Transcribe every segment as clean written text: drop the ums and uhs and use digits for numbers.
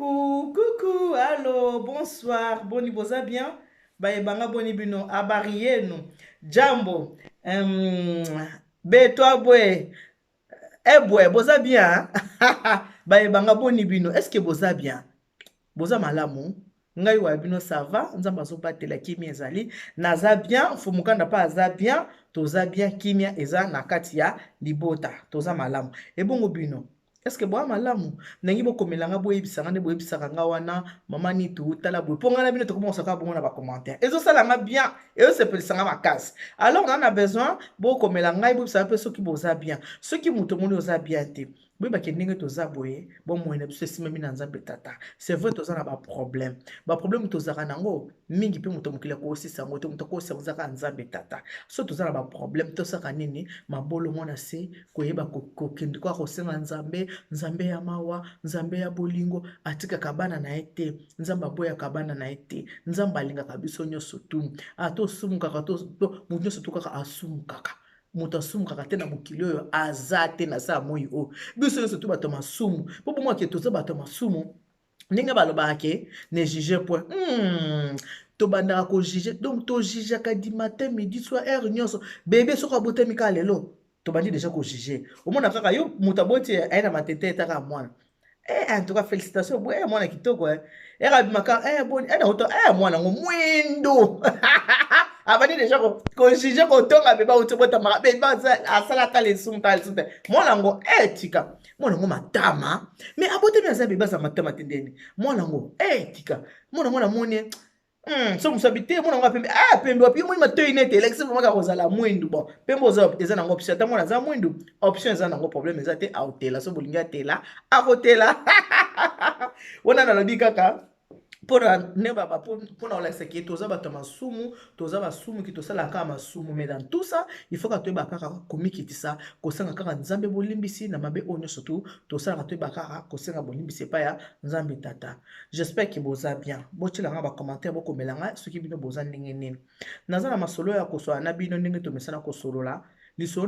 Coucou, allô, bonsoir, boni boza bien? Banga boni bino, abari yenu, jambo, toi bwe, bwe, boza bien? Banga boni bino, est-ce que boza bien? Boza malamu? Ngai wa bino ça va? Nzamba azobatela kimia ezali, naza bien, fumukanda pa aza bien, toza bien kimia eza na kati ya libota, toza malamu. Ebongo bino. Est-ce que boa malamu nangi bokomelanga boyebisanga nde boyebisaka nga wana mama nitu tala boye mpo ngai na bino tokomosaka bongo na bacommentaire ezosalanga bien ezosepelisanga makasi alors na besoin bokomela ngai boyebisaka mpe soki boza bien soki moto moni oza bien te boyebake ndenge toza boye bomoi na biso esimami na nzambe tata c'est vrai toza na baproblème tozalaka nango mingi mpe moto mokili akosisa yango te moto akosisa ozaka nzambe tata so toza na baproblème tosaka nini mabolongo na se koyeba kokende kwa kosenga nzambe ya mawa nzambe ya bolingo atikaka bana na ye te nzambe aboyaka bana na ye te nzambe alingaka biso nyonso tu tosumukaka moto nyonso tu kaka asumukaka moto asumukaka te na mokili oyo aza te na saa moi oyo biso nyonso tu bato masumu mpo bomwake toza bato masumu ndenge balobaka ke ne juge point tobandaka kojuge donc tojugeaka du matin midi soir heure nyonso bebe soko abotami kaka lelo tobandi deja kojuge omona kaka yo moto aboti aye na matete etaka mwana en tout cas félicitation boye mwana kitoko erabimaka mwana ngo mwindo abandi deja kojuge kotonga beba uti botamaka beba asala ta lesumu te mwana ngo tika mwana ngo matama mais abotami aza beba aza matama te ndeni mwana ngo tika mwana moni so mosabi te mwana ngo pembe pembe wapi moni matoi nete elekisi momaka kozala mwindu bon pembe eza nango option ata mwana aza mwindu option eza nango problème eza te aotela so bolingi atela akotela wana nalobi kaka mpona olakisa ke toza bato ya masumu toza basumu ki tosalaka kaka masumu mais dans tout ça il faut ka toyeba kaka komikitisa kosenga kaka nzambe bolimbisi na mabe oyo nyonso tu tosalaka toyeba kaka kosenga bolimbisi epai ya nzambe tata j'espère ke boza bien botielanga bacommentaire bokomelanga soki bino boza ndenge nini naza na masolo ya kosola na bino ndenge tomesana kosolola lisolo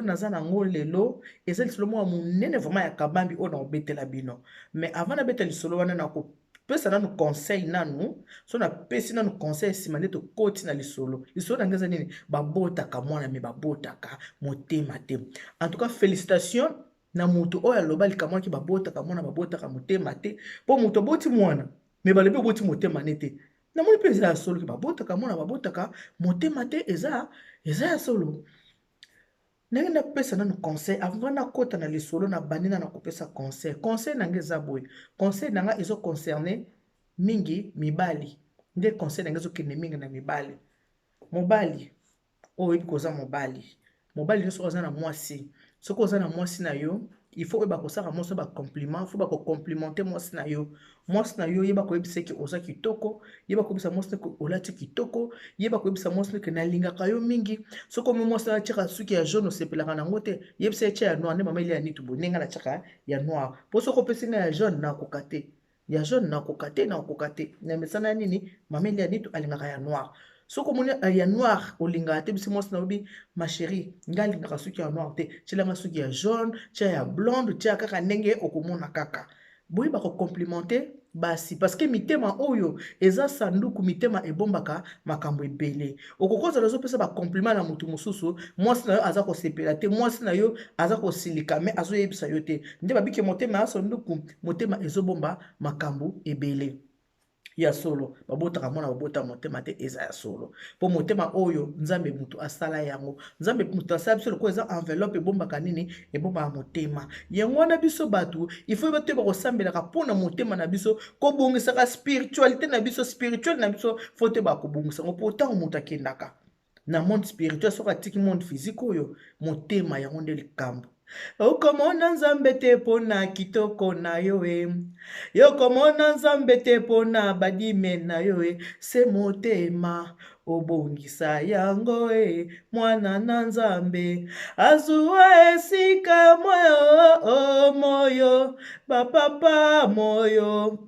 naza nango lelo eza lisolo moko ya monene vraiment ya kabambi oyo na obetela bino mais avant nabetela lisolo wana pesa nanu conseil nanu so napesi nanu conseil nsima nde tokoti na lisolo nange eza nini babotaka mwana me babotaka motema te en tout cas félicitation na moto oyo aloba likamwaki babotaka mwana babotaka motema te mpo moto aboti mwana me balobi oboti motema ne te namoni mpe eza ya solo ke babotaka mwana babotaka motema te eza ya solo ndenge napesa nanu conseil avant nakota na lisolo na bandi na kopesa conseil nange eza boye conseil nanga ezoconcerne mingi mibali nde conseil nange ezokende mingi na mobali oyo oyebi koza mobali nyonso oza na mwasi soki oza na mwasi na yo il faut oyeba kosaka mwasi bacompliment faut bakocomplimenter mwasi na yo yeba koyebisa eke oza kitoko yeba koyebisa mwasi eke olati kitoko yeba koyebisa mwasi eke nalingaka yo mingi soki omi mwasi atiaka suki ya jaune osepelaka nango te yebisa etia ya noir nde mama ile ya nitu boye ndenge natiaka ya noir mpo soki opesi ngai ya jaune nakoka te ya jaune nakoka te na mesana ya nini mama ile ya nitu alingaka ya noir soki omoni ya noir olingaka te bisi mwasi na obi ma chérie ngai alingaka suki ya noir te tielanga suki ya jaune tia ya blonde tia kaka ndenge okomona kaka boyi bakocomplimenter basi parce que mitema oyo eza sanduku mitema ebombaka makambo ebele okokozala ozopesa bacompliment na motu mosusu mwasi na yo aza kosepela te mwasi na yo aza kosilika me azoyebisa yo te nde babike motema ya sanduku motema ezobomba makambo ebele ya solo babotaka mwana babota motema te eza ya solo mpo motema oyo nzambe mutu asala yango nzambe mutu asala biso lokola eza enveloppe ebombaka nini ebombaka motema yango wana biso bato ifo bato bakosambelaka mpona motema na biso kobongisaka spiritualité na biso spirituel na biso fo te bakobongisa yango mpo ntango moto akendaka na monde spirituel soki atiki monde physique oyo motema yango nde likambo okomona nzambe te mpona kitoko na yo yokomona nzambe te mpona badime na yo se motema obongisa yango mwana na nzambe azuwa esika moyo bapapa moyo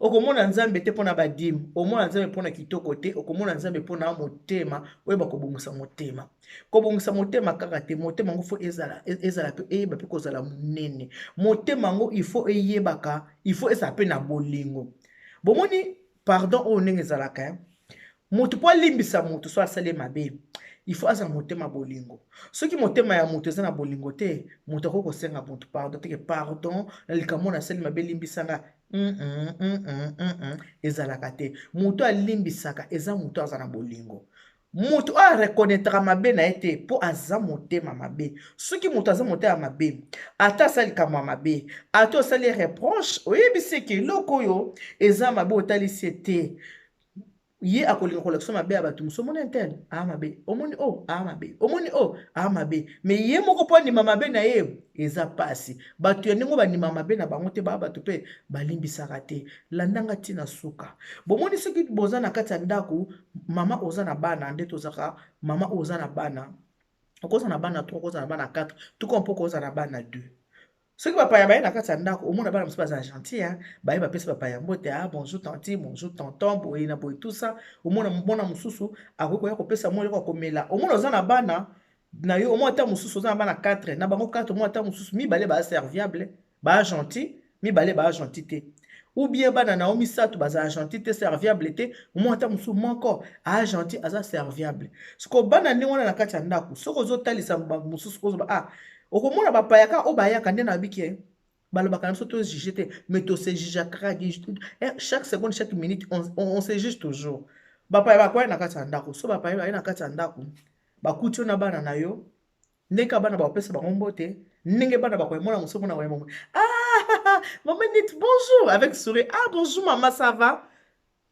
okomona nzambe te mpona badime, omona nzambe mpona kitoko te, okomona nzambe mpona motema oyeba kobongisa motema. Kobongisa motema kaka te, motema yango fo ezala pe eyeba pe kozala monene. Motema yango il faut eyebaka, il faut ezala pe na bolingo. Bomoni pardon oyo ndenge ezalaka, moto po alimbisa moto so asali mabe, il faut azala motema bolingo. Soki motema ya moto eza na bolingo te, moto akoki kosenga moto pardon teke pardon na likambo na asali mabe limbisanga ezalaka te. Moto alimbisaka eza moto aza na bolingo. Moto a reconnaître mabe na ye te po aza motema mabe. Soki moto aza motema mabe, ata asali likambo ya mabe, ata osali reproche, oyebisi ke eloko oyo eza mabe otalisi te. Ye akolinga kolakisa mabe ya bato mosusu omoni intel mabe, omoni mabe, omoni mabe, me ye moko po andima mabe na ye eza pasi. Bato ya ndenge bandima mabe na bango te baya bato mpe balimbisaka te. Landanga ntina suka. Bomoni soki boza na kati ya ndako, mama oza na bana nde tozaka, mama oza na bana, okoza na bana 3, okoza na bana 4, tuko mpo koza na bana 2. Soki bapaya baye na kati ya ndako, omona bana mosusu baza gentil, baye bapesi bapaya mbote, bonjour tanti, bonjour tonton, boye na boye tout ça. Omona mwana mosusu akoki koya kopesa mwa eloko komela. Omona oza na bana na yo, omona ata mosusu oza na bana 4, na bango 4, omona ata mosusu mibale ba serviable, ba gentil, mibale ba gentil te. Ou bien bana na omisato baza gentil te, serviable te, omona ata mosusu moko gentil aza serviable. Siko bana ndenge wana na kati ya ndako, soko ozotalisa mosusu ozoba okomona bapayaka o bayaka nde na biki balobaka na biso to juge te, mais to se juge kaka chaque seconde, chaque minute on se juge toujours. Bapaya bakwaya na kati ya ndako, so bapaya baye na kati ya ndako bakuti yo na bana na yo, ndenge bana bakopesa bango mbote, ndenge bana bakoyemona mosusu mona koyemona maman Nit bonjour avec sourire, bonjour maman ça va,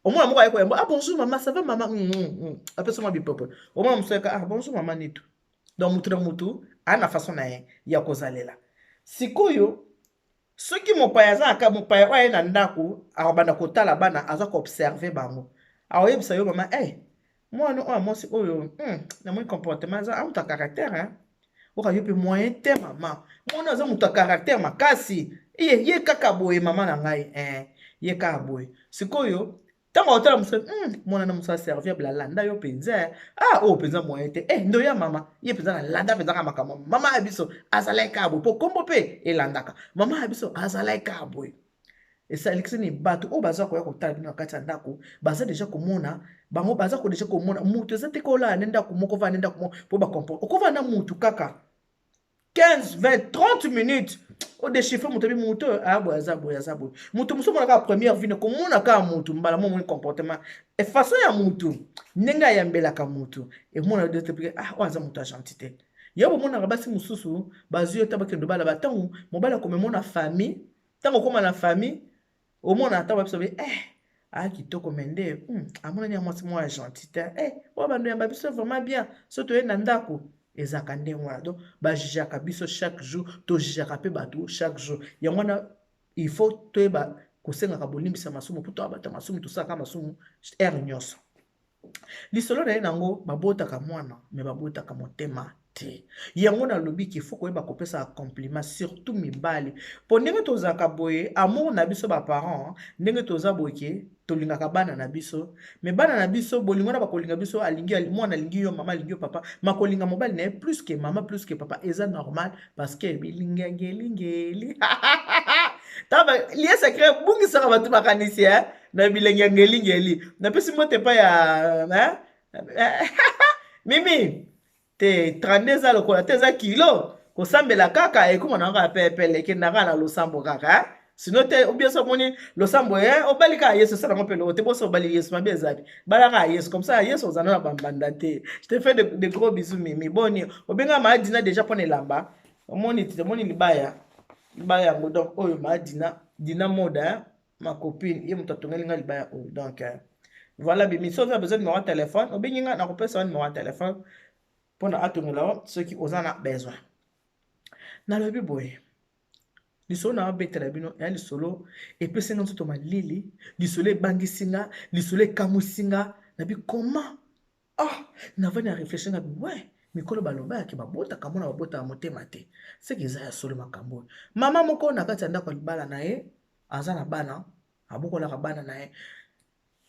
omona moko ayeko yembo bonjour maman ça va maman apesa mwa bipopo, omona mosusu ayeka bonjour maman Nit. Donc mutu na mutu ana façon na ye ya kozalela. Sikoyo soki mopaya azaka mopaya oyo na ndako akobanda kotala bana aza ko observer bango, aoyebisa yo mama mwana oyo mwasi oyo na moni comportement aza mutu caractère oka yo pe moyen te mama, mwana aza mutu caractère makasi ye kaka boye mama na ngai ye kaka boye. Sikoyo tango otala mosusu mwana na mosusu serviable alanda yo penza oyo penza moyen te ndo ya mama ye penza alanda penza ka makambo mama ya biso azalaki ka boye po kombo mpe elandaka mama ya biso azalaki ka boye. Esalisi ni bato oyo baza koya kotala bino na kati ya ndako baza deja komona bango, baza ko deja komona mutu eza te kolala na ndako moko vana ndako moko po bakomporte okovanda mutu kaka 15, 20, 30 minutes au déchiffre mutu bi mutu boye aza boye aza boye. Mutu mosusu monaka première vie komona kaka mutu mbala mo moni comportement e façon ya mutu ndenge ayambelaka mutu e mona de te oyo aza mutu gentil te. Yo bomonaka basi mosusu bazwi yo tabakendo bala batango mobala komemona famille, tango koma na famille omona ata babiso be kitoko mende amonani ya mwasi mwa gentil te oyo bando yamba biso vraiment bien so toye na ndako ezaka ndenge wana. Donc bajijaka biso chaque jour, tojijaka mpe bato chaque jour. Yango wana il faut toyeba kosengaka bolimbisa masumu mpo toabata masumu tosalaka masumu ere nyonso. Lisolo na ye nango babotaka mwana me babotaka motema te. Yango nalobi qu'il faut koyeba kopesa compliment surtout mibali. Po ndenge tozalaka boye amour na biso baparent ndenge toza boye ke tolingaka bana na biso, me bana na biso bolingo na bakolinga biso alingi mwana alingi yo mama alingi yo papa, makolinga mobali na ye plus que mama plus que papa eza normal parce que bilingeli taba lié secret bungisaka bato makanisi na bilingeli na pesi mote pa ya mimi te 32 ans lokola te za kilo kosambela kaka ekoma na nga pepele ke ndanga na losambo kaka sinon te ou bien ça moni losambo obali ka Yesu ça ngo pelo te boso obali Yesu mabe zabi balaka Yesu comme ça Yesu ozana na bambanda te. Je te fais de gros bisous mimi boni obenga ma dina déjà pone lamba omoni te moni libaya ngo donc oyo ma dina moda ma copine ye mutatongali nga libaya oyo donc voilà bimi so tu as besoin de numéro de téléphone obengi nga na kopesa numéro de téléphone pona atongela ceux qui osana besoin na lobi boye lisolo na betela bino ya lisolo epesenga nzoto malili lisolo ebangisinga lisolo ekamusinga na bi comment navani ya réfléchir na bi mikolo baloba yake babotaka mona babotaka motema te seki eza ya solo makambo mama moko na kati ya ndako ya libala na ye aza na bana abokolaka bana na ye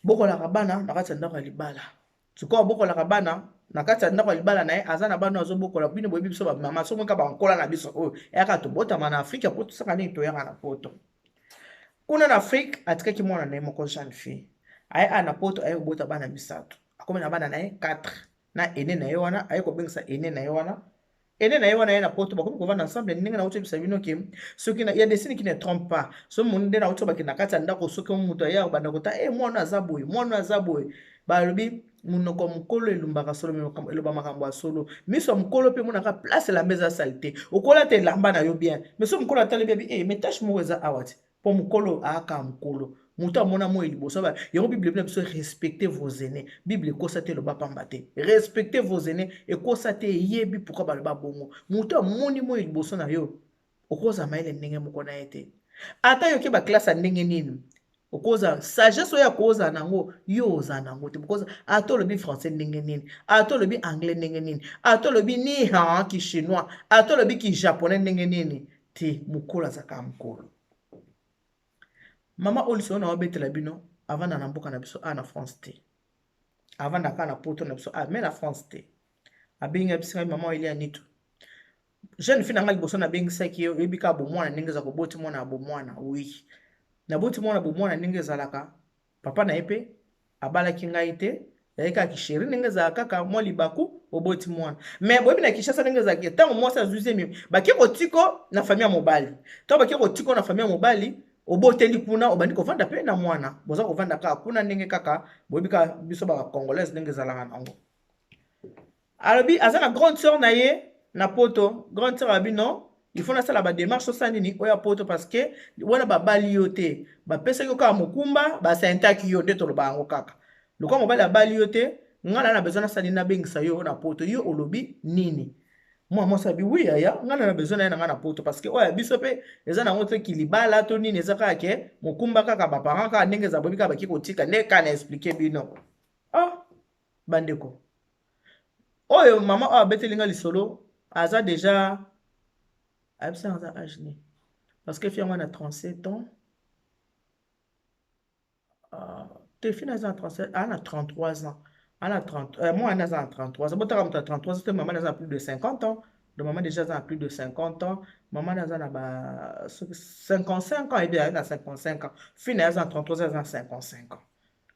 bokolaka bana na kati ya ndako ya libala sikoyo abokolaka bana na kati ya ndako ya libala na ye aza na bana azobokola bino boyebi biso bamama somoka bankola na biso oyo eyaka tobotama na afrike po tosaka nini toyaka na poto kuna na afrike atikaki mwana na ye moko jeune fille aye ana poto aye kobota bana misato akomi na bana na ye 4 na ene na ye wana aye kobengisa ene na ye wana ene na ye wana ye na poto bakomi kovanda ensemble ndenge na utebisa bino ke soki ya desini qui ne trompe pas so moni nde na uti bakende na kati ya ndako soki moto aye banda kota mwana aza boye mwana aza boye balobi monoko mokolo elumbaka solo eloba makambo ya solo miso ya mokolo mpe monaka place elamba eza sali te okola te elamba na yo bien mais so mokolo atali bebi metashe moko eza awa te mpo mokolo aaka mokolo moto amona moi liboso ba yango bible bina biso respectez vos aînés bible ekosa te eloba pamba te respectez vos aînés ekosa te eyebi pourquoi baloba bongo moto amoni moi liboso na yo okozama ele ndenge moko na ye te ata yoki baklasse ya ndenge nini okoza sagesse oyo akozala nango yo ozala nango te because ata olobi français ndenge nini ata olobi anglais ndenge nini ata olobi ni ha ki chinois ata olobi ki japonais ndenge nini te mokolo azaka mokolo mama oyo lisono na wabetela bino avanda na mboka na biso na France te avanda kaka na poto na biso me na France te abengi bisinga mama oyo elia nitu jeune fille nanga liboso nabengisaki ye oyebi kaka bomwana ndenge eza koboti mwana ya bomwana wi naboti mwana bomwana ndenge ezalaka papa na ye mpe abalaki ngai te yayei kaka kisheri ndenge ezalaka kaka mwa libaku oboti mwana me boyebi na Kinshasa ndenge ezalaki ntango mwasi azwizemi baki kotiko na famille ya mobali ntango baki kotiko na famille ya mobali oboteli kuna obandi kovanda mpe na mwana boza kovanda kaka kuna ndenge kaka boyebi kaka biso bacongolaise ndenge ezalaka nango alobi aza na grande sœur na ye na poto grande sœur abi non il faut nasala badémarche osala nini oyo poto parce que wana babali yo te bapesaki yo kaka mokumba basentaki yo nde toloba yango kaka lokwa mobali abali yo te ngana na besoin nasala nini nabengisa yo na poto yo olobi nini moi mwasi abi wi yaya ngana na besoin na ye na nga na poto parce que oyo biso mpe eza nango te kilibala to nini eza kaka ke mokumba kaka baparent kaka ndenge eza boyebi kaka baki kotika nde kaka na explike bino bandeko oyo mama oyo abeteli nga lisolo aza déjà abisa aza âge ne parce que fille na 37 ans te fille na 37 ana 33 ans ana 30 moi ana 33 ans botaka moto 33 ans te maman na plus de 50 ans donc maman déjà a plus de 50 ans maman na ba 55 ans et bien na 55 ans fille na 33 ans na 55 ans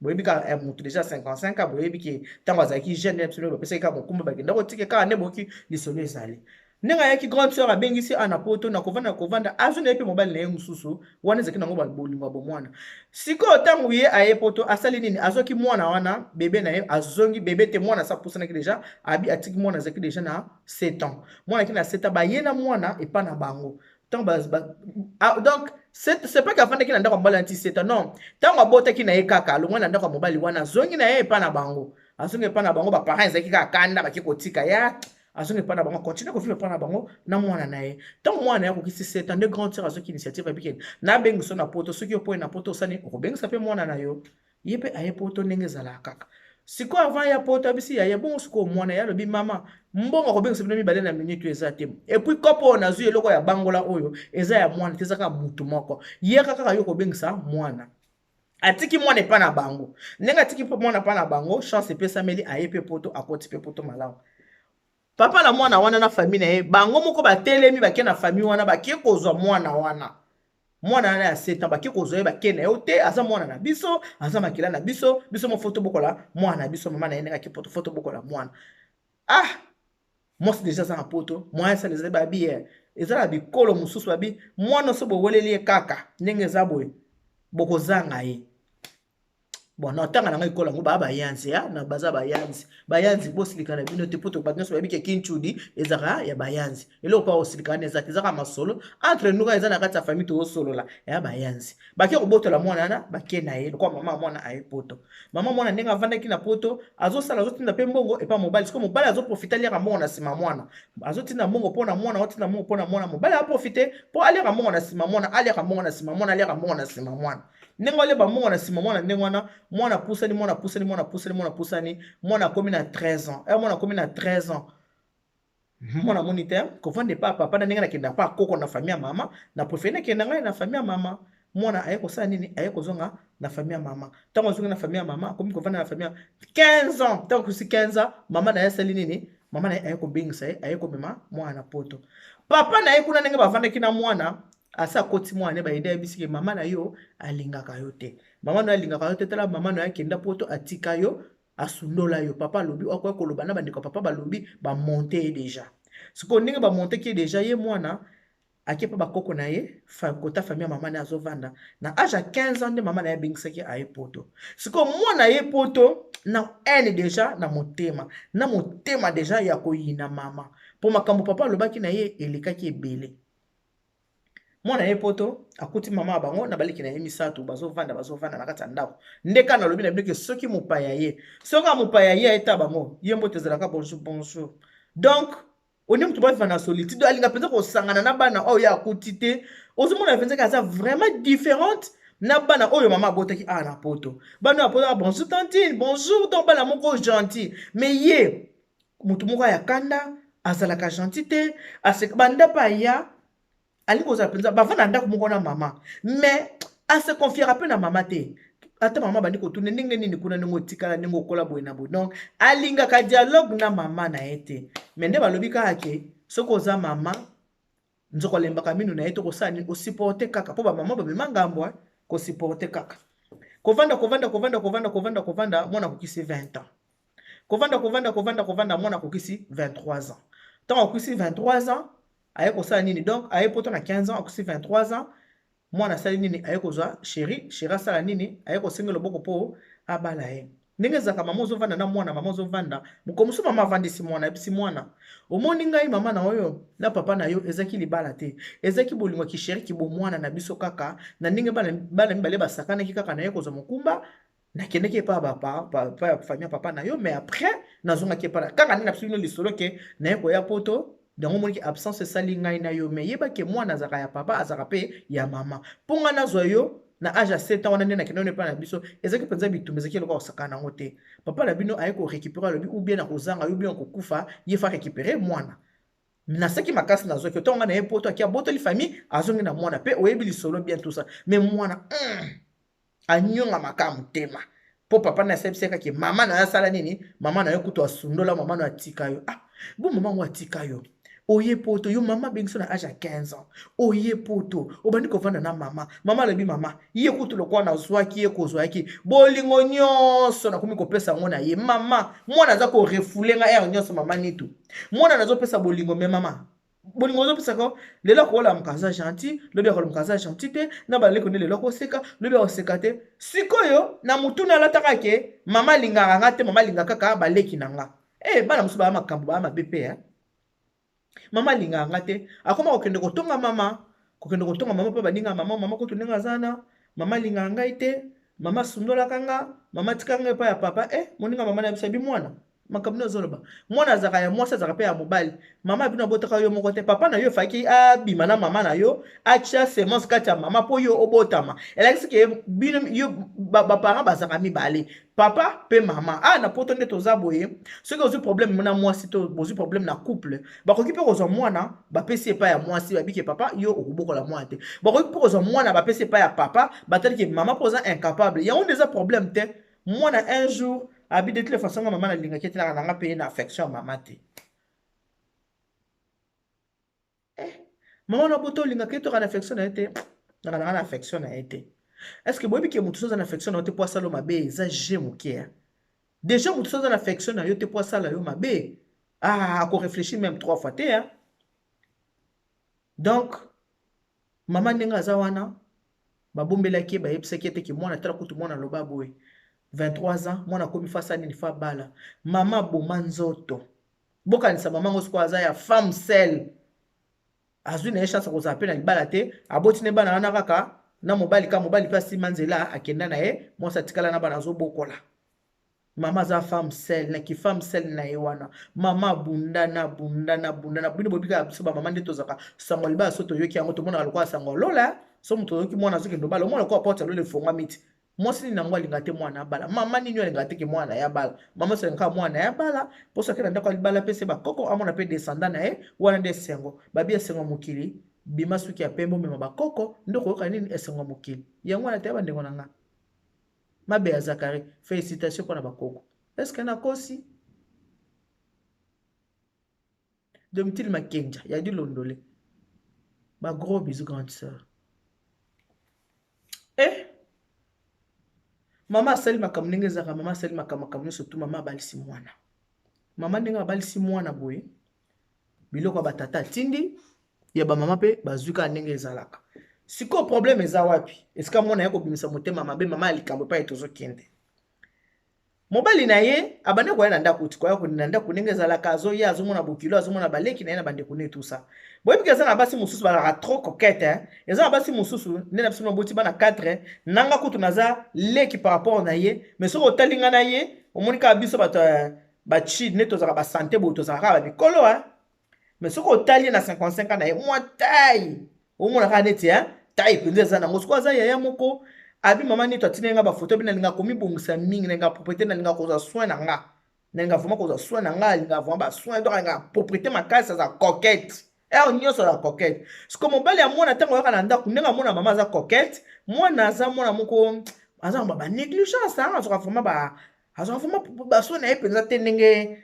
boyebi ka moto déjà 55 ans boyebi ki tango azalaki jeune absolument bapesaki ka mokumba bakenda kotika kaka nde boki lisolo ezali ndenge ayaki grande sœur abengisi ana poto na kovanda azwi na ye mpe mobali na ye mosusu wana ezalaki nango bolingo ya bomwana sikoyo ntango ye aye poto asali nini azwaki mwana wana bebe na ye azongi bebe te mwana asa pusanaki deja abi atiki mwana azalaki deja na 7 ans mwana aki na 7 ans baye na mwana epa na bango donc c'est pas qu'avandaki na ndako ya mobali na ti 7 ans non ntango abotaki na ye kaka alongwa na ndako ya mobali wana azongi na ye epa na bango azongi epa na bango baparent ezalaki kaka kanda baki kotika ya azongi epa na bango continue kovivre epa na bango na mwana na ye ntango mwana na ye akokisi 7 ans nde grande sœur azwaki initiative abikeni nabengiso na poto soki yo poye na poto osani okobengisa mpe mwana na yo ye mpe aye poto ndenge ezalaka kaka sikoyo avant ya poto abisi yaya bongo sikoyo mwana ye alobi mama mbongo akobengisa bino mibale na minute eza te epuis kopo oyo nazwi eloko ya bangola oyo eza ya mwana te eza kaka mutu moko ye kaka yo kobengisa mwana atiki mwana epa na bango ndenge atiki mwana epa na bango chance epesameli aye mpe poto akoti mpe poto malamu papa na mwana wana na famille na ye bango moko batelemi bake na famille wana bake kozwa mwana wana mwana wana ya 7 ans bake kozwa ye bake na ye te aza mwana na biso aza makila na biso mo foto bokola mwana na biso mama na ye ndenge ake poto foto bokola mwana mwasi deja aza na poto mwana esala ezali babi eza na bikolo mosusu babi mwana oso boweleli ye kaka ndenge eza boye bokozanga ye bon na tanga na ngai kola ngo ba bayanzi na baza bayanzi bosilika na bino te poto ba nyonso babike kinchudi ezaka ya bayanzi eloko pa osilika na ezaka masolo entre nous eza na kati ya famille to solola ya bayanzi bake kobotola mwana na bake na ye kwa mama mwana aye poto mama mwana ndenge avandaki na poto azosala azotinda pe mbongo epa mobali siko mobali azoprofita aliaka mbongo na sima mwana azotinda mbongo pona mwana otinda mbongo pona mwana mobali aprofite po aliaka mbongo na sima mwana aliaka mbongo na sima mwana aliaka mbongo na sima mwana ndenge ole bamongo na sima mwana ndenge wana mwana pusani mwana akomi na 13 ans mwana akomi na 13 ans mwana moni te kovande pa papa na ndenge nakenda pa koko na famille ya mama na préféré nakenda ngai na famille ya mama mwana aye kosala nini aye kozonga na famille ya mama ntango azongi na famille ya mama akomi kovanda na famille ya 15 ans ntango kosi 15 ans mama na ye asali nini mama na ye aye kobengisa ye aye komema mwana na poto papa na ye kuna ndenge bavandaki na mwana asa akoti mwana bayede ayebisiki mama na yo alingaka yo te mama na yo alingaka yo te tala mama na yo akenda poto atika yo asundola yo papa alobi akoya koloba na bandeko papa balobi bamonte ye deja sikoyo ndenge bamonteki ye deja ye mwana akepa bakoko na ye kota famille ya mama na azovanda na age ya 15 ans nde mama na ye abengisaki aye poto sikoyo mwana ye poto na ene deja na motema deja ya koyina mama mpo makambo papa alobaki na ye elekaki ebele mwana ye poto akuti mama ya bango na baleki na ye misato bazovanda na kati ya ndako nde kana alobi na binoke soki mopaya ye soki mopaya ye ayeta bango ye mbote ezalaka bonjour donc oni mutu baviva na solitude alinga mpenza kosangana na bana oyo akuti te ozomona mpenza aza vraiment différente na bana oyo mama abotaki na poto bana ya poto bonjour tantine bonjour donc bana moko gentil mais ye mutu moko ya kanda azalaka gentil te banda pa ya alingi kozala mpenza bavanda ndako moko na mama mais ase confiera mpe na mama te ata mama bandi kotuna ndenge nini kuna ndenge otikala ndenge okola boye na boye donc alingaka dialogue na mama na ye te me nde balobi kaka ke soki oza mama nzoko alembaka minu na ye te kosala nini osupporte kaka mpo bamama bamema ngambo kosupporte kaka kovanda mwana akokisi 20 ans kovanda mwana akokisi 23 ans ntango akokisi 23 ans aye kosala nini donc aye poto na 15 ans akokisi 23 ans mwana asali nini aye kozwa sheri asala nini aye kosenga loboko mpo abala ye ndenge ezalaka mama ozovanda na mwana mama ozovanda mokomosu mama avandisi mwana ayebisi mwana omoni ngai mama na oyo na papa na yo ezaki libala te ezaki bolingo kisheri kibomwana na biso kaka na ndenge bana mibale basakanaki kaka na ye kozwa mokumba nakendeki epa ya famille papa na yo mais après nazongaki epa kaka nde na biso bino lisolo ke na ye koya poto yango moniki absence esali ngai na yo me yebake mwana azalaka ya papa azalaka mpe ya mama mpo ngai nazwa yo na age ya 7 ans wana nde nakende wana epai na biso ezaki mpenza bitumba ezaki eloko kosakana yango te papa na bino aye korécupere alobi ou bien na kozanga yo bien kokufa ye fa récupere mwana nasaki makasi nazwaki otonga na ye poto aki abotoli famille azongi na mwana mpe oyebi lisolo bien tout ça me mwana anyongamaka motema mpo papa na asebisakaki mama na yo asala nini mama na yo kutu asundola mama na yo atika yo bo mama ngo atika yo oye poto yo mama bengiso na age ya 15 ans oye poto obandi kovanda na mama alobi mama ye kutu lokwa nazwaki ye kozwaki bolingo nyonso nakomi kopesa yango na ye mama mwana aza korefule nga ere nyonso mama nitu mwana nazopesa bolingo me mama bolingo ozopesaka lelo akolamuka aza gentil lobi akolamuka aza gentil te na baleko nde lelo akoseka lobi akoseka te sikoyo na mutuna alataka ke mama alingaka nga te mama alingaka kaka baleki na nga bana mosusu baya makambo baya mabe mpe mama alingaka nga te akoma kokende kotonga mama mpe baninga mama kutu ndenge azana mama alingaka ngai te mama asundolaka nga mama atikaka ngai epai ya papa moninga mama na biso bi mwana makambo azoloba mwana azalaka ya mwasi azalaka mpe ya mobali mama bino abotaka yo moko te papa na yo efaki abima na mama na yo atia semence kati ya mama mpo yo obotama elakisi ke bino yo baparent bazalaka mibale papa mpe mama na poto nde toza boye soki ozwi problème na mwasi to bozwi problème na couple bakoki mpe kozwa mwana bapesi epai ya mwasi babiki papa yo okobokola mwana te bakoki mpe kozwa mwana bapesi epai ya papa bataliki mama mpo oza incapable yango nde eza problème te mwana un jour abi de toute façon mama nalingaki ete nanga mpe ye na affection ya mama te mama na boto olingaki ete oka na affection na ye te nanga na affection na ye te est-ce que boyebi ke motu so aza na affection na yo te po asala yo mabe eza je moke déjà motu so aza na affection na yo te po asala yo mabe akorefléchir même 3 fois te donc mama ndenge aza wana babombelaki ye bayebisaki ete ke mwana tala kutu mwana aloba boye 23 ans mwana akomi fasa nini fa bala mama boma nzoto bokanisa mama ngo siko aza ya femme seule azwi na ye chance akozala mpe na libala te aboti ne bana wana kaka na mobali ka mobali mpe asima nzela akenda na ye mwasi atikala na bana azobokola mama aza femme seule na kifemme seule na ye wana mama bundana bino bobika ya biso bamama nde tozalaka sango libala so toyoki yango tomonaka lokola sango lola so moto oyoki mwana azokende obala omona lokola porte alola efongwa miti mwasi nini yango alingaka te mwana abala mama nini alingaka te ke mwana ya bala mama so alingaka mwana ya bala mposo akenda ndako alibala mpe se bakoko amona mpe descendant na ye wana nde esengo babi esengo mokili bima suki ya pembe mema bakoko ndo koyoka nini esengo mokili yango na te bandengo na nga mabe ya Zakari félicitations pour na bakoko est-ce que na kosi Domitille Makenja ya di londolé ba gros bisous grande sœur mama asali makambo ndenge ezaka mama asali makambo nyonso tu mama abalisi mwana mama ndenge abalisi mwana boye biloko ya batata atindi ya bamama mpe bazwi kaka ndenge ezalaka sikoyo problème eza wapi esika mwana ye kobimisa motema mabe mama ya likambo epai tozokende mobali na ye abande koya na ndako ti koya na ndako ndenge ezalaka azoya azomona bokilo azomona baleki na ye na bandeko ne tout ça boyebi eza na basi mosusu balaka trop coquette eza na basi mosusu nde na biso naboti bana 4 nanga kutu naza leki par rapport na ye mais soki otali nga na ye omoni kaka biso bato bachi nde tozalaka basante boye tozalaka kaka babikolo mais soki otali ye na 55 ans na ye mwa tai omona kaka neti tai mpenza eza nango soki aza yaya moko abi mama nito atindi nga bafoto bi nalinga komibongisa mingi nalinga propriété nalinga kozwa soin na nga nalinga vraiment kozwa soin na nga alinga vraiment basoin donc nalinga propriété makasi aza coquette nyonso aza coquette siko mobali ya mwana ntango oyaka na ndako ndenge amona mama aza coquette mwana aza mwana moko aza na banégligence azwaka vraiment basoin na ye mpenza te ndenge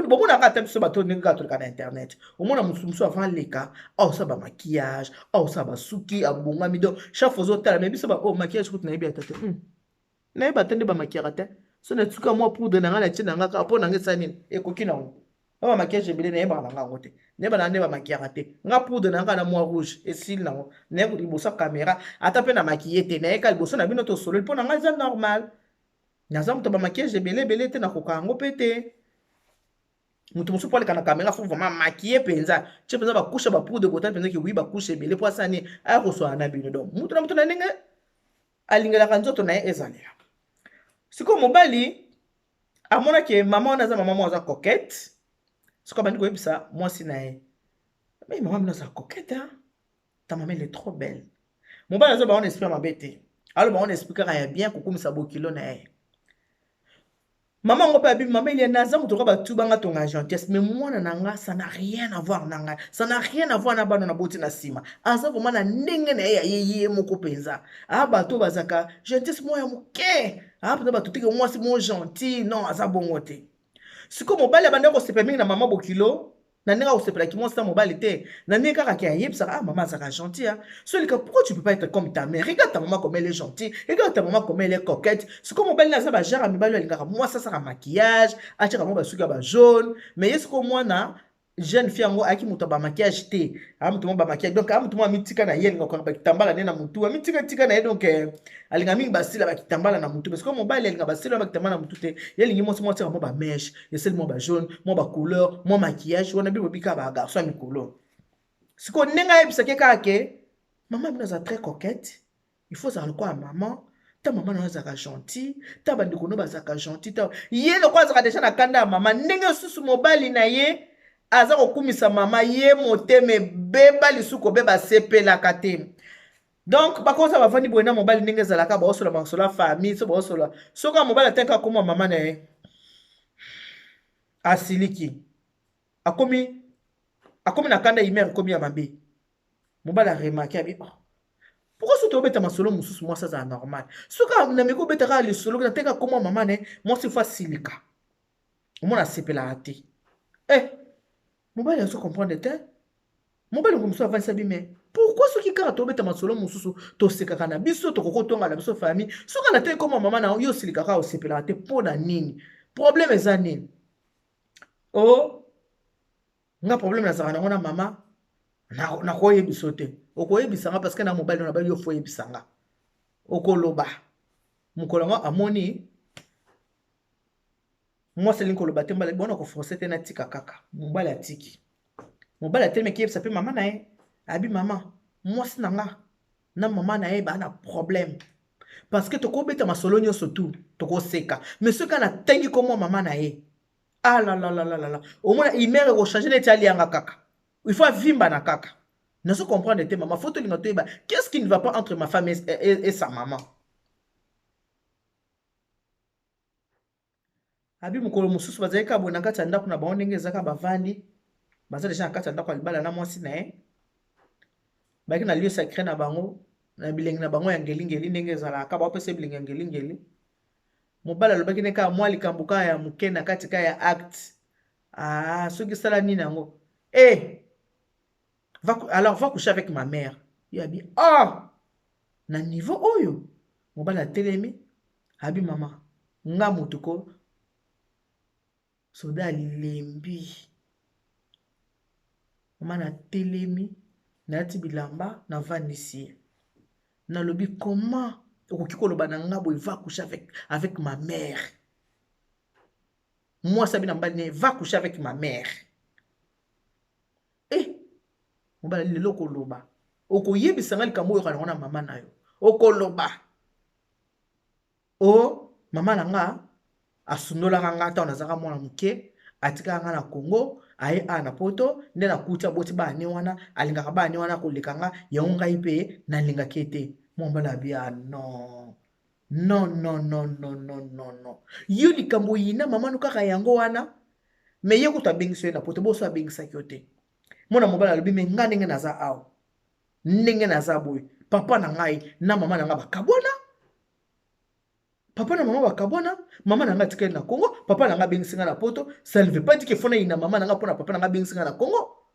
bomonaka ata biso bato ndenge kaka toleka na internet omona mosusu avant leka aosala bamaquillage aosala basuki abongami donc chaque fois ozotala mais biso maquillage kutu nayebi ata te nayeba te nde bamakiaka te so natuka mwa poudre na ngai natie na nga kaka mpo nanga esa nini ekoki nango bamaquillage ebele nayebaka na nga yango te nayeba na nde bamakiaka te nga poudre na nga na mwa rouge esili nango naye liboso ya caméra ata mpe na makiye te nayeka liboso na bino tosololi mpo na ngai eza normal naza moto bamaquillage ebele te nakoka yango mpe te moto mosusu po aleka na caméra fo vraiment maquille mpenza tie mpenza bakushe bapoudre kotala mpenza ki wi bakushe ebele po asani aya koswala na bino donc moto na moto na ndenge alingelaka nzoto na ye ezalela sikoyo mobali amonaki mama wana aza mama moko aza coquette sikoyo abandi koyebisa mwasi na ye mais mama mino aza coquette ta mama elle est trop belle mobali aza bango na esprit ya mabe te alo bango na esprit kaka ya bien kokumisa bokilo na ye maman ngo pabi maman il y a naza muto ba tu banga tonga gentillesse mais moi na nga ça n'a rien à voir nanga ça n'a rien à voir na bana na boti na sima aza vraiment na ndenge na ye moko penza bato bazaka gentillesse moi ya moke bato tike moi c'est mon gentil non aza bongo te siko mobali banda ko sepe mingi na mama bokilo na ndenge osepela ki moi ça mobali te na ndenge kaka ki ayebisa maman azaka gentil so lika pourquoi tu peux pas être comme ta mère regarde ta maman comme elle est gentille regarde ta maman comme elle est coquette siko mobali na za ba genre mibali alingaka moi ça sera maquillage achaka mo basuka ba jaune mais est-ce que moi na jeune fille yango aki muto ba maquillage te muto mo ba maquillage donc muto mo mitika na ye ngako ba kitambala ne na mutu mitika na ye donc alinga mingi basila ba kitambala na mutu parce que mobali alinga basila ba kitambala na mutu te yelingi mo tika mo ba mèche yeseli mo ba jaune mo ba couleur mo maquillage wana bi bobika ba garçon mikolo siko nenga yebisa ke kake maman bino za très coquette il faut ça quoi maman ta maman na zaka gentil ta bandiko no bazaka gentil ta ye lo kwa zaka déjà na kanda maman ndenge susu mobali na ye aza kokumisa mama ye motema ebeba lisuku obeba sepelaka te donc bakoza bavandi boye na mobali ndenge ezalaka baosola makosolo ya famille so baosola soki mobali atenka akoma mama na ye asiliki akomi na kanda imere akomi ya mabe mobali aremake abi pourquoi soki tobeta masolo mosusu mwasi azala normal soki nameki obetaka lisolo natenka akoma mama na ye mwasi fo asilika omona asepelaka te mobali azo comprendre te mobali ngomusu avandisa bi mais pourquoi soki kaka tobeta masolo mosusu tosekaka na biso tokokotonga na biso famille soki na te koma mama na yo osilikaka osepelaka te mpo na nini problème eza nini nga problème nazalaka nango na mama nakoyebisa te okoyebisanga parce que na mobali na bali yo fo yebisanga okoloba mokolo yango amoni mwasi alingi koloba te mbala bona koforce te na tika kaka mobali atiki mobali atelemaki yebisa mpe mama na ye abi mama mwasi na nga na mama na ye bana problème parce que tokobeta masolo nyonso tu tokoseka mais soki kana tengi komwa mama na ye la omona imere kochange neti alianga kaka il faut avimba na kaka nazo comprendre te mama faut tolinga toyeba qu'est-ce qui ne va pas entre ma femme et sa maman abi mokolo mosusu bazali kaka boye na kati ya ndako na bango ndenge ezaka bavandi baza deja na kati ya ndako ya libala na mwasi na ye baki na lieu sacré na bango na bilengi na bango ya ngelingeli ndenge ezalaka bapesa bilengi ya ngelingeli mobali alobaki ne kaka mwa likambo kaka ya moke na kati kaka ya acte soki esala nini yango alors va coucher avec ma mère yo abi na niveau oyo mobali atelemi abi mama nga moto ko soda alembi mama na telemi nalati bilamba navandisi nalobi comment okoki koloba na nga boye va coucher avec ma mère moi sabi na mbali ne va coucher avec ma mère mobali lelo koloba okoyebisanga likambo oyo kana na mama na yo okoloba mama na nga asundolaka nga ntango nazaka mwana moke atikaka nga na Congo aye na poto nde nakuti aboti bane wana alingaka bane wana koleka nga yango ngai mpe nalingaki ete mobali abia non yo likambo yina mama no kaka yango wana me ye kuta bengiso ye na poto boso abengisaki yo te mwana mobali alobi me nga ndenge naza awa ndenge naza boye papa na ngai na mama na nga bakabwana papa na mama bakabwana mama na nga tikeli na Congo papa na nga bengisinga na poto ça ne veut pas dire que fona ina mama na nga pona papa na nga bengisinga na Congo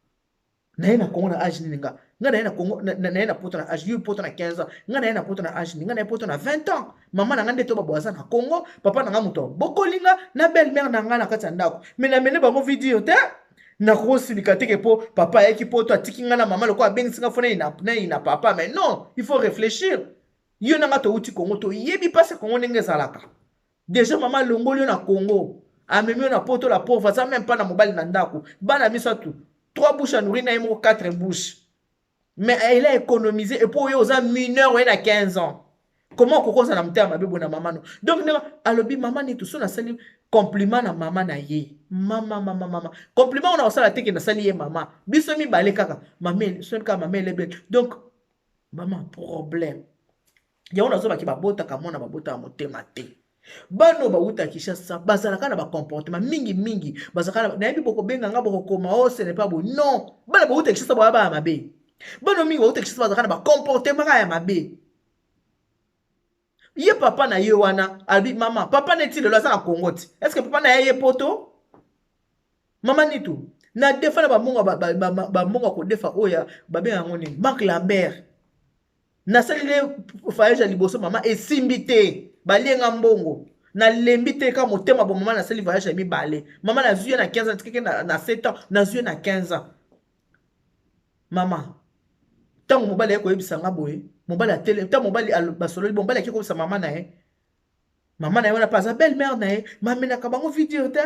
na ye na Congo na âge nini nga na ye na Congo na ye na poto na âge yo poto na 15 ans nga na ye na poto na âge nini nga na ye poto na 20 ans mama na nga nde to baboaza na Congo papa na nga moto bokolinga na belle mère na nga na kati ya ndako me na mene bango video te na kosilika te ke po papa ayeki poto atiki nga na mama loko abengisinga fona ina papa mais non il faut réfléchir yo nanga touti Congo to yebi pase Congo ndenge ezalaka déjà mama longoli yo na Congo amemi yo na poto la pauvre aza même pas na mobali na ndako bana misatu 3 bouches à nourrir na ye moko 4 bouches mais elle a économisé et pour yo oza mineur oye na 15 ans comment okokoza na motema mabe na mama no donc alobi mama ni tuso nasali compliment na mama na ye mama compliment ona osala teke nasali ye mama biso mibale kaka mama soki kaka mama elebe donc mama problème yango nazobaki babotaka mwana babotaka motema te bano bauta Kinshasa bazalaka na bacomportement mingi bazalaka nayebi bokobenga nga bokokoma ce n'est pas bon non bana bauta Kinshasa baba ya mabe bano mingi bauta Kinshasa bazalaka na bacomportement ya mabe ye papa na ye wana albi mama papa neti lelo aza na Congo ti est-ce que papa na ye poto mama nitu na defa na bamonga kodefa oya babenga yango nini Marc Lambert nasalile voyage ya liboso mama esimbi te balienga mbongo na lembi te ka motema bo mama nasali voyage ya mibale mama nazwi ye na 15 ans tikeke na 7 ans nazwi ye na 15 ans mama tango mobali akoyebisa nga boye mobali atele tango mobali basololi mobali akikoyebisa mama na ye wana paza belle mère na ye mamenaka bango video te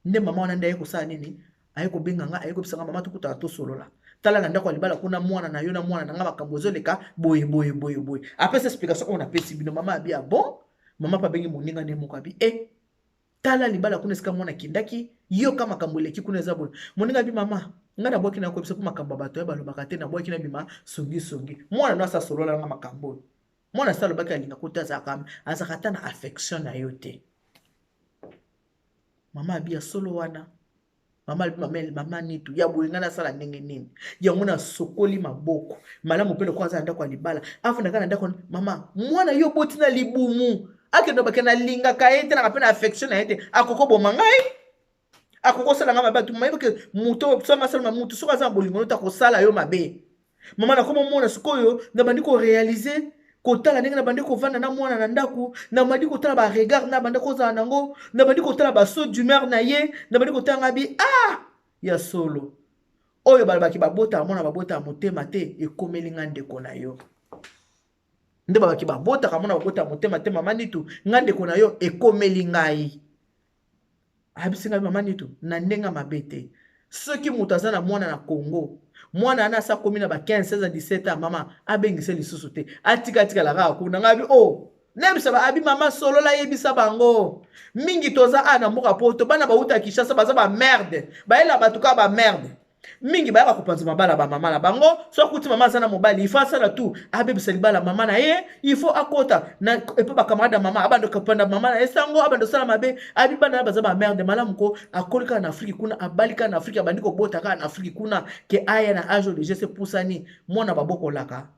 nde mama wana nde aye kosala nini aye kobenga nga aye koyebisa nga mama tokutaka tosolola tala na ndako libala kuna mwana na yo na mwana na nga makambo ezoleka boye apesa explication on apesi bino mama abi bon mama pa bengi moninga nde moko abi tala libala kuna esika mwana kindaki yo ka makambo eleki kuna eza boye moninga abi mama nga na bwaki na koyebisa po makambo bato ya balobaka te na bwaki na bima songi mwana no asa solola nga makambo mwana sa lobaki alinga kota azaka ta na affection na yo te mama abi ya solo wana mama nitu ya bolinga na sala ndenge nini yango na sokoli maboko malamu pele kwanza ndako ya libala afu na ndako mama mwana yo boti na libumu akendo bakena linga kaete na kapena affection na ete akoko boma ngai akoko sala ngama batu mayibo ke muto sanga sala muto soka za bolingo no ta ko sala yo mabe mama na komo mona sikoyo na bandiko réaliser kotala ndenge na bandi kovanda na mwana na ndako na bandi kotala ba regard na bandi kozala nango na bandi kotala ba saut d'humeur na ye na bandi kotala ngabi ya solo oyo balabaki babota mwana babota motema te ekomeli nga ndeko na yo nde babaki babota ka mwana babota motema te mama nitu nga ndeko na yo ekomeli ngai abisinga mama nitu na ndenga mabete soki mutu aza na mwana na Congo mwana ana sa komi na ba 15 16 17 ans mama abengise lisusu te atika la kaka kuna ngabi nebisa ba abi mama solo la yebisa bango mingi toza ana mboka poto bana bauta Kinshasa baza ba merde ba ela batuka ba merde mingi bayaka kopanza mabala ba mama la bango so kuti mama sana mobali il faut asala tout abebisa libala mama na ye il faut akota na epa bakamarade mama abando kopanda mama na ye sango abando sala mabe abi bana baza ba merde malamu ko akolika na Afrique kuna abalika na Afrique abandi ko bota ka na Afrique kuna ke aya na âge de je sais poussani mona baboko laka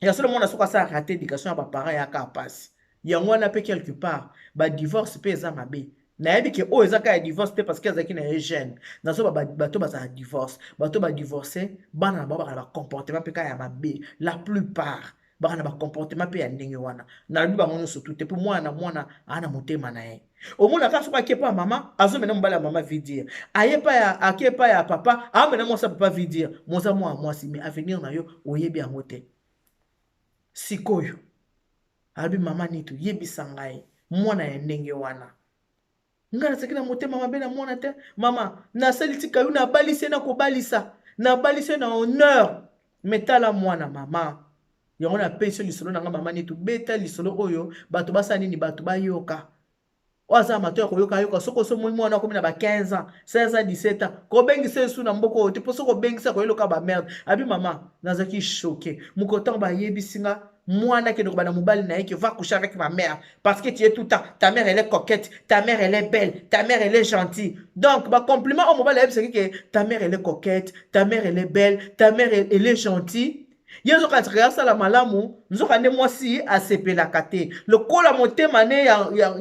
ya solo mona soka sa raté éducation ya ba parents ya ka passe yango wana pe quelque part ba divorce pe za mabe nayebi ke oyo eza kaka ya divorce te parce que azalaki na ye jeune nazo bato bazala divorce bato badivorce bana na bango baka na bacomportement mpe kaka ya mabe la plupart baka na bacomportement mpe ya ndenge wana nalobi bango nyonso tu te mpo mwana aa na motema na ye omona kaka soki ake pa ya mama azomena mobali ya mama vidire ake pa ya papa aomena mwasi ya papa vidire moza mwana mwasi mais avenir na yo oyebi yango te sikoyo alobi mama nito yebisa ngai mwana ya ndenge wana nga nasaki na motema mabe na mwana te mama nasali tika yo nabalisi na kobalisa nabalisi na honneur metala mwana mama yango na penso lisolo na nga mama nito beta lisolo oyo bato basala nini bato bayoka oza mato ya koyoka yoka soko so mwana akomi na ba 15 ans 16 ans 17 ans kobengisa esu na mboko oyo te mpo soko obengisa koyeloka ba merde abi mama nazaki choqué mokotango bayebisinga mwana ke ndoko bana mobali na ye va coucher avec ma mère parce que tu es tout le temps ta mère elle est coquette ta mère elle est belle ta mère elle est gentille donc ba compliment au mobali c'est que ta mère elle est coquette ta mère elle est belle ta mère elle est gentille yezo katika sala malamu nzoka nde mwasi asepelaka te lokola motema ne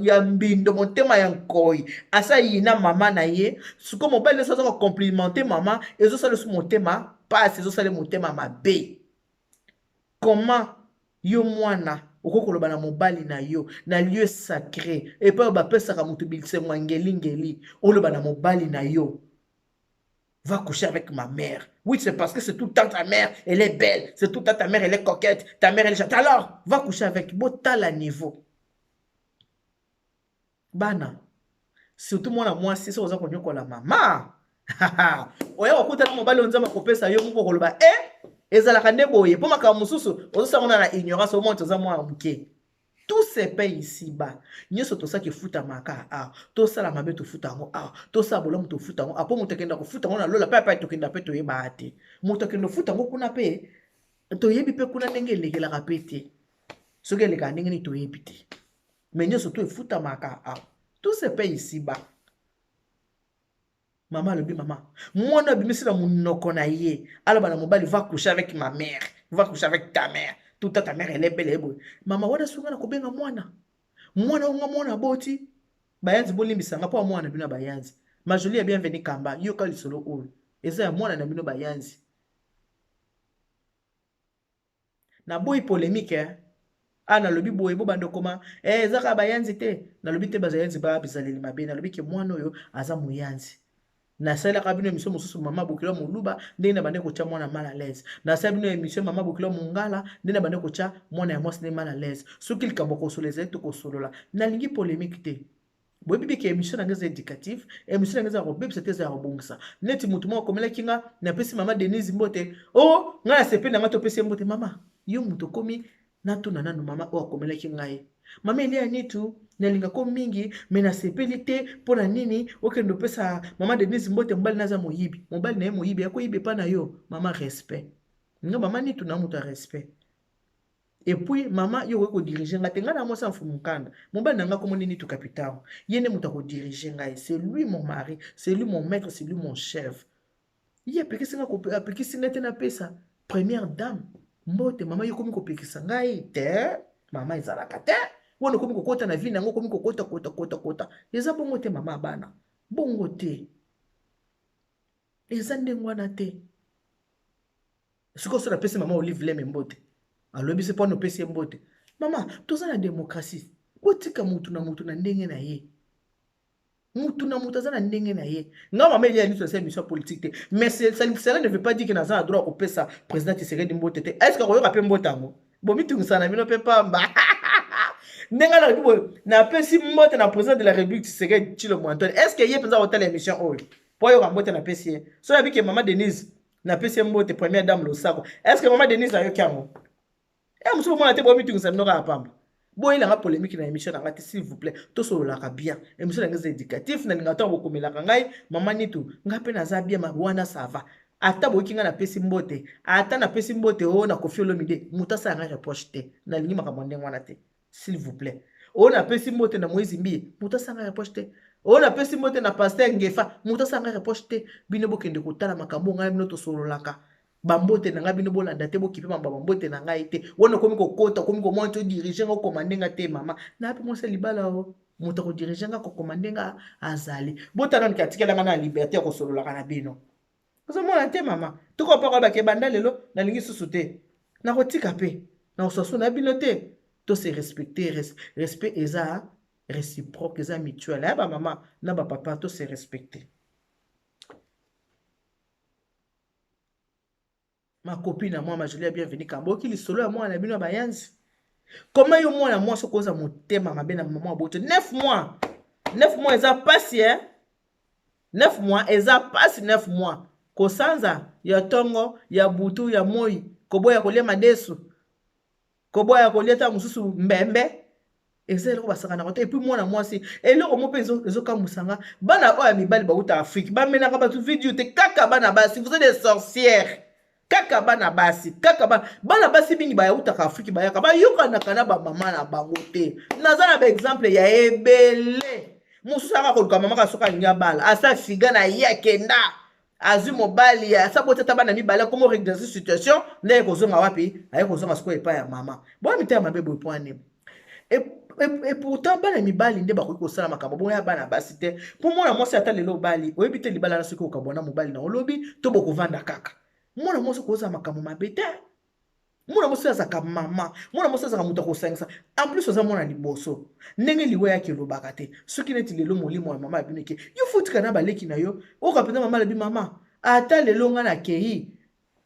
ya mbindo motema ya nkoi asa yina mama na ye siko mobali ne soza complimenter mama ezosala su motema pasi ezosala motema mabe comment yo mwana okokoloba na mobali na yo na lieu sacré epa bapesaka moto bilisengwa ngeli oloba na mobali na yo va coucher avec ma mère. Oui, c'est parce que c'est tout le temps ta mère, elle est belle. C'est tout le temps ta mère, elle est coquette. Ta mère, elle est gentille. Alors, va coucher avec Bota la niveau. Bana. Surtout moi, c'est ça, on a la maman. Oya, on a mobile, on a coupé ça, on a coupé ezalaka nde boye po makambo mosusu ozosangana na ignorance omo toza mwana moke tous ces pays ici-bas nyonso tosaki efutamaka awa tosala mabe tofuta yango awa tosala bolamu tofuta yango apo moto akenda kofuta yango na lola mpe apai tokenda mpe toyeba te moto akenda kofuta yango kuna mpe toyebi mpe kuna ndenge elekelaka mpe te soki elekaka ndenge nini toyebi te mais nyonso to efutamaka awa tous ces pays ici-bas maman alobi mama mwana abimisi na monoko na ye aloba na mobali va coucher avec ma mère va coucher avec ta mère tout ta mère elle est belle eboye mama wana sunga na kobenga mwana unga mwana boti bayanzi bolimbisanga po mwana bino bayanzi majoli ya bienvenue kamba yoka lisolo oyo eza ya mwana na bino bayanzi na boyi polémique ana lobi boye bo bando koma ezaka bayanzi te na lobi te bazayanzi ba bizaleli mabe na lobi ke mwana oyo aza muyanzi na sala kabino emission mosusu mama bokilo moluba ndenge na bande kocha mwana mal à l'aise na sala bino emission mama bokilo mongala ndenge na bande kocha mwana ya mwasi mal à l'aise soki likambo kosoleza to kosolola na lingi polémique te boye bibi ke emission na ngeza éducative emission na ngeza robebisa te za robongisa neti mutu moko komela kinga na pesi mama Denise Mbote oh nga na sepe na nga to pesi Mbote mama yo mutu komi na tuna nanu mama o komela kinga ye mama ile ya nitu nalinga ko mingi mena sepeli te pona nini okendo pesa mama Denise Mbote mbali naza moyibi mobali na ye moyibi yako yibe pa na yo mama respect nga mama nitu na mutu respect et puis mama yo ko diriger nga tenga na mosa mfumukanda mobali na nga ko monini tu capital yene mutu ko diriger nga c'est lui mon mari c'est lui mon maître c'est lui mon chef ye pekisinga ko pekisinga te na pesa première dame Mbote mama yo komi ko pekisa ngai te mama ezalaka te wono komi kokota na vie nango komi kokota eza bongo te mama bana bongo te eza ndenge wana te siko so na pesi mama Olive Leme Mbote alobi se pono pesi Mbote mama toza na démocratie botika mutu na ndenge na ye mutu na mutu aza na ndenge na ye nga mama ili ya niso sa émission politique te mais cela ne veut pas dire que naza na droit kopesa président Tshisekedi Mbote te est-ce que koyoka pe Mbote yango bomitungisa na bino pe pamba nenga na bibo na pesi Mbote na président de la République Tshisekedi Tshilombo Antoine est-ce que ye penza hôtel émission oyo po yo Mbote na pesi so ya bike mama Denise na pesi Mbote première dame Losako est-ce que mama Denise ayo kyango musubo mwana te bomitungisa bino ka pamba Boy la polémique na émission na s'il vous plaît to solo la bien émission na ngeze éducatif na linga to bokomela ngai mama nitu ngape na za bien mabwana ça va ata boki nga na pesi mbote ata na pesi mbote o na Koffi Olomide muta sa nga reproche te na lingi makambo ndenge wana te s'il vous plaît o na pesi mbote na Moïse Mbi muta sa nga reproche te o na pesi mbote na pasteur Ngefa muta sa nga reproche te bino bokende kotala makambo ngai bino to solo laka bambote na ngai bino bolanda te bokipe mamba bambote na ngai te wana komi kokota komi komona to diriger nga komande nga te mama na pe mwasa libala o moto ko diriger nga ko komande nga azali botana ni katikela nga na liberté ko solola kana bino kozo mona te mama to ko pa ba ke banda lelo na lingi susu te na kotika pe na osasu na bino te to se respecter respect eza réciproque eza mutuel ya ba mama na ba papa to se respecter. Ma copine à moi, ma Julia, bienvenue. Kamboki, li solo à moi, la bino bayanzi. Comment yo moi, la moi, ce cause à mon thème, ma belle, maman, à botte. 9 mois. 9 mois, ils ont passé, hein. 9 mois, ils ont passé 9 mois. Kosanza, ya tongo, ya butu, ya moi. Kobo ya kolia madesu. Kobo ya kolia ta mususu mbembe. Ezele ko basaka na kote. Et puis moi, na moi, si. Et là, comment ils ont kamusanga. Bana, oh, ya mibali, ba uta Afrique. Ba mena, ka batu vidéo, te kaka, bana, ba, si vous êtes des sorcières. Kaka bana basi kaka bana basi bingi ba utaka Afrique ba yaka ba yoka na kana ba mama na bango te naza na ba exemple ya ebele mususu aka koluka mama ka soka nya bala asa figa na yakenda azu mobali ya sabota tabana mibala comment régler cette situation na ekozonga wapi aye kozonga siko epa ya mama bo mitema mabe bo point et pourtant bana mibali nde bakoki kosala makambo boya bana basi te pour moi moi c'est ata lelo bali oyebi te libala na siko okabona mobali na olobi to bokovanda kaka mwana moso koza makambo mabe te mwana moso azaka mama mwana moso azaka muto kosangisa en plus oza mwana liboso ndenge liwe yake lobaka te soki neti lelo molimo ya mama abineke yo futika na baleki na yo okapenda mama labi mama ata lelo nga na kei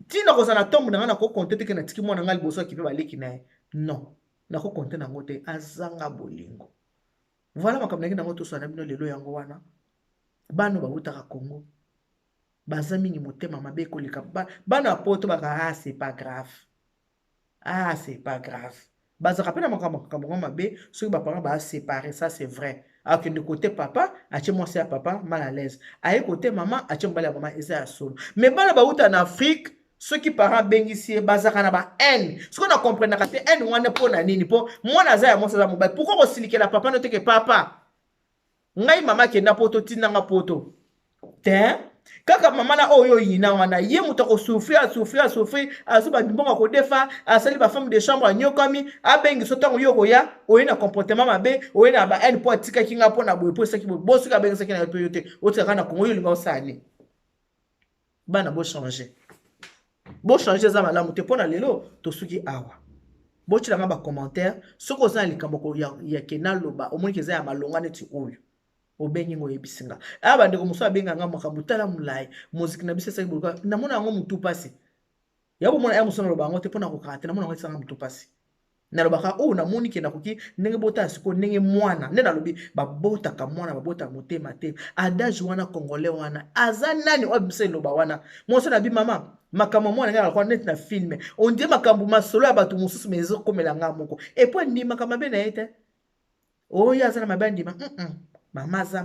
tina koza na tombe na nga na kokonte te ke na tiki mwana nga liboso akipe baleki na ye non na kokonte nango te azanga bolingo voilà makambo ndenge nango tosana bino lelo yango wana bano bawutaka Congo baza mingi motema mabe koleka bana poto baka c'est pas grave c'est pas grave baza kapena makambo mabe soki ba parents ba séparer ça c'est vrai alors que de côté papa atie moi c'est papa mal à l'aise aye côté maman atie mbala maman eza solo mais bana ba uta na Afrique ceux qui parents bengisi baza kana ba haine ce qu'on a comprendre ka te haine wana po na nini po mwana za ya moi ça mobile pourquoi ko silikela papa no te ke papa ngai mama ke na poto tinanga poto te kaka mama na oyo yina wana ye muto ko souffrir azuba mbongo ko defa asali ba femme de chambre anyokami abengi sotango yoko ya oyina comportement mabe oyina ba en po tika kinga po na boye po saki bo suka bengi saki na yote otika na Congo yo linga osani bana bo changer za malamu te pona lelo to suki awa bo tshilanga ba commentaire soko za likambo ko ya kenaloba omoni keza ya malonga neti oyo obengi ngo yebisinga aba ndeko muso abenga nga makambo tala mulai muziki na bisesa ibuka namona ngo mutu pasi yabo mona ya muso na loba ngo te pona ko kata namona ngo tsanga mutu pasi na loba ka o namoni ke na koki ndenge bota siko ndenge mwana nde na lobi babota ka mwana babota motema te adage wana congolais wana aza nani obise loba wana moso na bi mama makambo mwana nga kwa net na film on dit makambo masolo ya batu mususu mezo komela nga moko et puis ndi makambo be na yete o ya za na mabandi mama za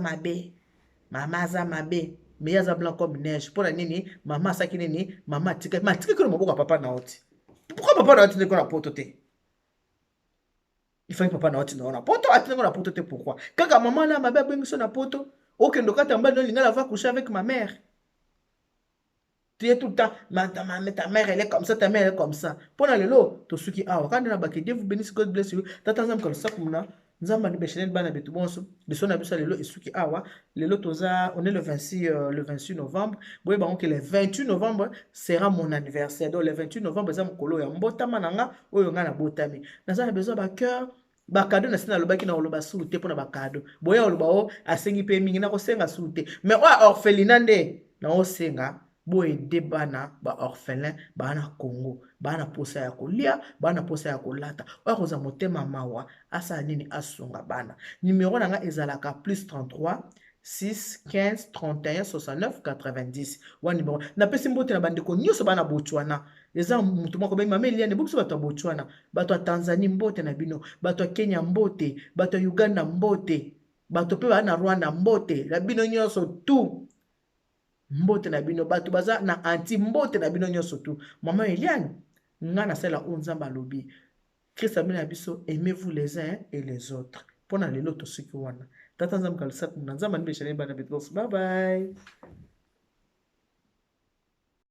mabe mais yaza blanc comme neige pour la nini mama saki nini mama tika ko maboko papa na oti pourquoi papa na oti ne ko na poto te il faut papa na oti na poto ati ko na poto te pourquoi kaka mama na mabe bengiso na poto okendo kata mbali no lingala va coucher avec ma mère tu es tout le temps ta mère elle est comme ça ta mère elle est comme ça pour la lelo to suki awa quand na baki Dieu vous bénisse God bless you tata zam comme ça kumna nzamba ni beshenel bana betu bonso de son abisa lelo esuki awa lelo toza on est le 26 novembre boye bango que le 28 novembre sera mon anniversaire donc le 28 novembre za mokolo ya mbotama nanga oyo nga na botami naza na besoin ba cœur ba cadeau na sina lobaki na oloba soute pona ba cadeau boye oloba o asengi pe mingi na ko senga soute mais o orphelinat nde na o senga boye de bana ba orphelin bana Congo bana posa ya kolia bana posa ya kolata oya koza motema mawa asa nini asunga bana numéro nanga ezalaka +33 6 15 31 69 90 wa numéro napesi mbote na bandeko nyonso bana Botswana eza mutu moko bengi mama Eliane bokiso bato ya Botswana bato ya Tanzanie mbote na bino bato ya Kenya mbote bato ya Uganda mbote bato pe bana Rwanda mbote na bino nyonso tu mbote na bino bato baza na anti mbote na bino nyonso tu mama Eliane nga nasala oyo Nzambe alobi Christ abino na biso aimez-vous les uns et les autres mpona lelo tosuki wana tata Nzambe kalisa kuna Nzambe anibeshele bana betos bye bye